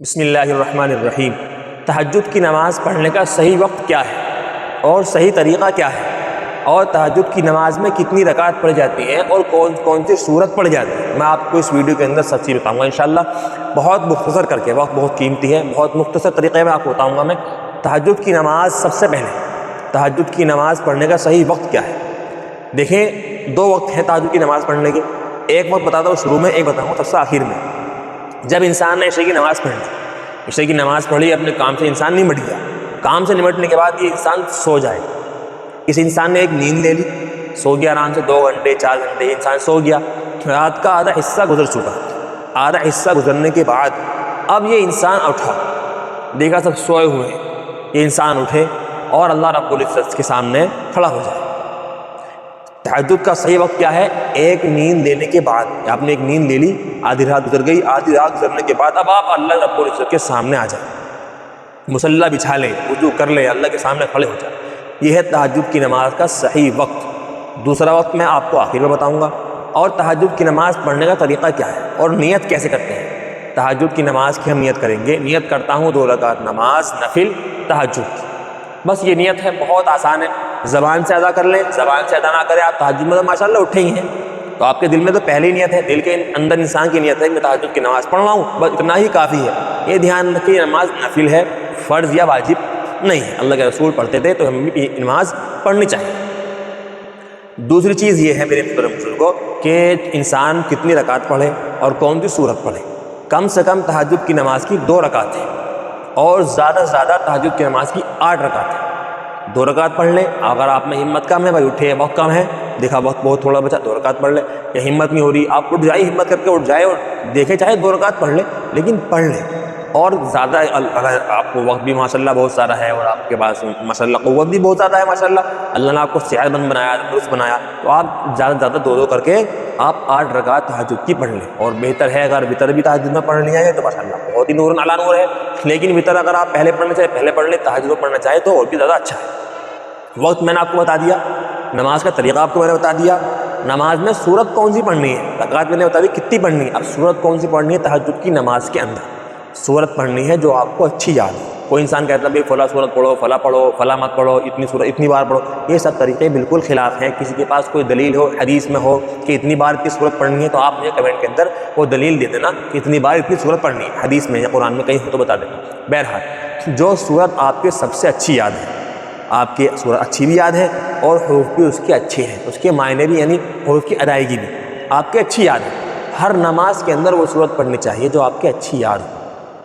بسم اللہ الرحمن الرحیم۔ تہجد کی نماز پڑھنے کا صحیح وقت کیا ہے اور صحیح طریقہ کیا ہے، اور تہجد کی نماز میں کتنی رکعت پڑھی جاتی ہیں اور کون کون سی صورت پڑھی جاتی ہے، میں آپ کو اس ویڈیو کے اندر سب چیز بتاؤں گا انشاءاللہ، بہت مختصر کر کے، وقت بہت قیمتی ہے، بہت مختصر طریقے میں آپ کو بتاؤں گا میں تہجد کی نماز۔ سب سے پہلے تہجد کی نماز پڑھنے کا صحیح وقت کیا ہے۔ دیکھیں، دو وقت ہیں تہجد کی نماز پڑھنے کے، ایک وقت بتاتا ہوں شروع میں، ایک بتاؤں گا سب سے آخر میں۔ جب انسان نے عشاء کی نماز پڑھ لی، عشاء کی نماز پڑھی، اپنے کام سے انسان نمٹ گیا، کام سے نمٹنے کے بعد یہ انسان سو جائے، اس انسان نے ایک نیند لے لی، سو گیا آرام سے، 2 گھنٹے 4 گھنٹے انسان سو گیا، رات کا آدھا حصہ گزر چکا، آدھا حصہ گزرنے کے بعد اب یہ انسان اٹھا، دیکھا سب سوئے ہوئے ہیں، یہ انسان اٹھے اور اللہ رب العزت کے سامنے کھڑا ہو جائے۔ تہجد کا صحیح وقت کیا ہے؟ ایک نیند لینے کے بعد، آپ نے ایک نیند لے لی، آدھی رات گزر گئی، آدھی رات گزرنے کے بعد اب آپ اللہ رب العزت کے سامنے آ جائیں، مصلی بچھا لیں، وضو کر لیں، اللہ کے سامنے کھڑے ہو جائیں۔ یہ ہے تہجد کی نماز کا صحیح وقت۔ دوسرا وقت میں آپ کو آخر میں بتاؤں گا، اور تہجد کی نماز پڑھنے کا طریقہ کیا ہے اور نیت کیسے کرتے ہیں۔ تہجد کی نماز کی ہم نیت کریں گے، نیت کرتا ہوں 2 رکعت نماز نفل تہجد کی، بس یہ نیت ہے، بہت آسان ہے، زبان سے ادا کر لیں، زبان سے ادا نہ کریں، آپ تہجد میں تو ماشاءاللہ اٹھے ہی ہیں، تو آپ کے دل میں تو پہلے ہی نیت ہے، دل کے اندر انسان کی نیت ہے کہ میں تہجد کی نماز پڑھ رہا ہوں، بس اتنا ہی کافی ہے۔ یہ دھیان رکھیں، یہ نماز نفل ہے، فرض یا واجب نہیں ہے، اللہ کے رسول پڑھتے تھے تو ہمیں بھی یہ نماز پڑھنی چاہیے۔ دوسری چیز یہ ہے میرے محترم بزرگوں کہ انسان کتنی رکعت پڑھے اور کون سی صورت پڑھے۔ کم سے کم تہجد کی نماز کی 2 رکعت ہیں، اور زیادہ سے زیادہ تہجد کی نماز کی 8 رکعت ہیں۔ 2 رکعت پڑھ لیں، اگر آپ میں ہمت کم ہے، بھائی اٹھے وقت کم ہے، دیکھا وقت بہت تھوڑا بچا، 2 رکعت پڑھ لیں، یا ہمت نہیں ہو رہی، آپ اٹھ جائیں، ہمت کر کے اٹھ جائے اور دیکھیں، چاہے 2 رکعت پڑھ لیں، لیکن پڑھ لیں۔ اور زیادہ اگر آپ کو وقت بھی ماشاءاللہ بہت سارا ہے اور آپ کے پاس ماشاءاللہ قوت بھی بہت زیادہ ہے، ماشاءاللہ اللہ نے آپ کو صحت مند بنایا، درست بنایا، تو آپ زیادہ سے زیادہ 2 کر کے آپ 8 رکعت تہجد کی پڑھ لیں۔ اور بہتر ہے اگر وتر بھی تہجد میں پڑھ لیا ہے تو ماشاءاللہ بہت ہی نور علی نور ہے، لیکن وتر اگر آپ پہلے پڑھنا چاہے پہلے پڑھ لیں، تہجد کو پڑھنا چاہے تو اور بھی زیادہ اچھا ہے۔ وقت میں نے آپ کو بتا دیا، نماز کا طریقہ آپ کو میں نے بتا دیا، نماز میں صورت کون سی پڑھنی ہے، رکعت میں نے بتا دی کتنی پڑھنی ہے، اب صورت کون سی پڑھنی ہے تہجد کی نماز کے اندر۔ صورت پڑھنی ہے جو آپ کو اچھی یاد ہے۔ کوئی انسان کہتا ہے بھائی فلاں صورت پڑھو، فلاں پڑھو، فلاں مت پڑھو، اتنی صورت اتنی بار پڑھو، یہ سب طریقے بالکل خلاف ہیں۔ کسی کے پاس کوئی دلیل ہو، حدیث میں ہو کہ اتنی بار اتنی صورت پڑھنی ہے، تو آپ مجھے کمنٹ کے اندر وہ دلیل دے دینا کہ اتنی بار اتنی صورت پڑھنی ہے، حدیث میں یا قرآن میں کہیں ہو تو بتا دینا۔ بہرحال جو صورت آپ کے سب سے اچھی یاد ہے، آپ کی صورت اچھی بھی یاد ہے اور حروف بھی اس کے اچھے ہیں، اس کے معنی بھی یعنی حروف کی ادائیگی بھی آپ کے اچھی یاد ہے، ہر نماز کے اندر وہ صورت پڑھنی چاہیے جو آپ کے اچھی یاد ہو۔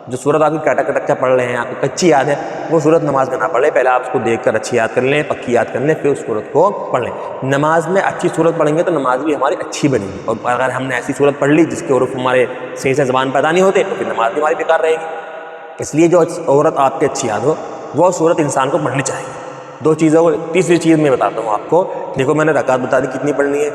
جو صورت آپ کی کٹک کٹک پڑھ رہے ہیں، آپ کو کچی یاد ہے، وہ صورت نماز میں نہ پڑھ لیں، پہلے آپ اس کو دیکھ کر اچھی یاد کر لیں، پکی یاد کر لیں، پھر اس صورت کو پڑھ لیں۔ نماز میں اچھی صورت پڑھیں گے تو نماز بھی ہماری اچھی بنے گی، اور اگر ہم نے ایسی صورت پڑھ لی جس کے حروف ہمارے صحیح سے زبان پہ ادا نہیں ہوتے تو پھر نماز بھی ہماری بیکار رہے گی۔ اس لیے جو عورت آپ کے اچھی یاد ہو وہ صورت انسان کو پڑھنی چاہیے۔ 2 چیزوں کو، تیسری چیز میں بتاتا ہوں آپ کو، دیکھو میں نے رکعت بتا دی کتنی پڑھنی ہے،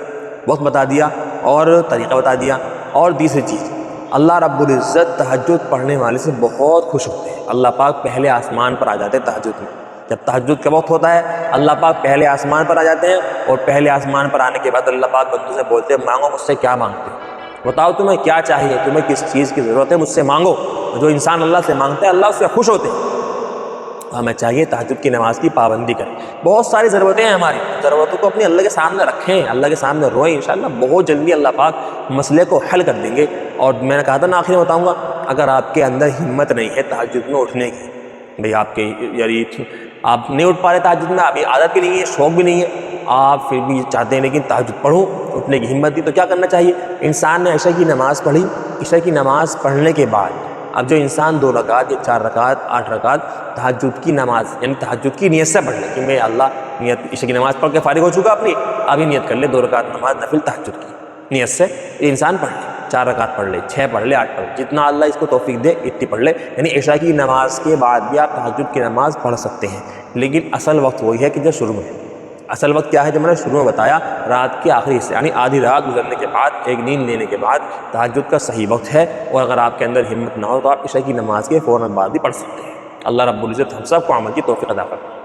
وقت بتا دیا اور طریقہ بتا دیا، اور تیسری چیز، اللہ رب العزت تہجد پڑھنے والے سے بہت خوش ہوتے ہیں۔ اللہ پاک پہلے آسمان پر آ جاتے ہیں تہجد میں، جب تہجد کا وقت ہوتا ہے اللہ پاک پہلے آسمان پر آ جاتے ہیں، اور پہلے آسمان پر آنے کے بعد اللہ پاک بندوں سے بولتے ہیں مانگو مجھ سے کیا مانگتے ہو، بتاؤ تمہیں کیا چاہیے، تمہیں کس چیز کی ضرورت ہے، مجھ سے مانگو۔ جو انسان اللہ سے مانگتا ہے اللہ اس سے خوش ہوتے ہیں۔ ہمیں چاہیے تہجد کی نماز کی پابندی کریں۔ بہت ساری ضرورتیں ہیں ہماری، ضرورتوں کو اپنے اللہ کے سامنے رکھیں، اللہ کے سامنے روئیں، انشاءاللہ بہت جلدی اللہ پاک مسئلے کو حل کر دیں گے۔ اور میں نے کہا تھا نا آخر میں بتاؤں گا، اگر آپ کے اندر ہمت نہیں ہے تہجد میں اٹھنے کی، بھئی آپ کے یعنی آپ نہیں اٹھ پا رہے تہجد میں، ابھی عادت بھی نہیں ہے، شوق بھی نہیں ہے، آپ پھر بھی چاہتے ہیں لیکن تہجد پڑھوں، اٹھنے کی ہمت دی، تو کیا کرنا چاہیے؟ انسان نے عشاء کی نماز پڑھی، عشاء کی نماز پڑھنے کے بعد اب جو انسان 2 رکعت یا 4 رکعت 8 رکعت تہجد کی نماز یعنی تہجد کی نیت سے پڑھ لے کہ میں اللہ نیت عشاء کی نماز پڑھ کے فارغ ہو چکا اپنی، ابھی نیت کر لے 2 رکعت نماز نفل تہجد کی نیت سے، یہ انسان پڑھ لے، 4 رکعت پڑھ لے، 6 پڑھ لے، 8 پڑھ لے، جتنا اللہ اس کو توفیق دے اتنی پڑھ لے۔ یعنی عشاء کی نماز کے بعد بھی آپ تہجد کی نماز پڑھ سکتے ہیں، لیکن اصل وقت وہی ہے کہ جو شروع میں ہے۔ اصل وقت کیا ہے جو میں نے شروع میں بتایا، رات کے آخری حصے یعنی آدھی رات گزرنے کے بعد، ایک نیند لینے کے بعد تہجد کا صحیح وقت ہے، اور اگر آپ کے اندر ہمت نہ ہو تو آپ عشاء کی نماز کے فوراً بعد بھی پڑھ سکتے ہیں۔ اللہ رب العزت ہم سب کو عمل کی توفیق عطا فرمائے۔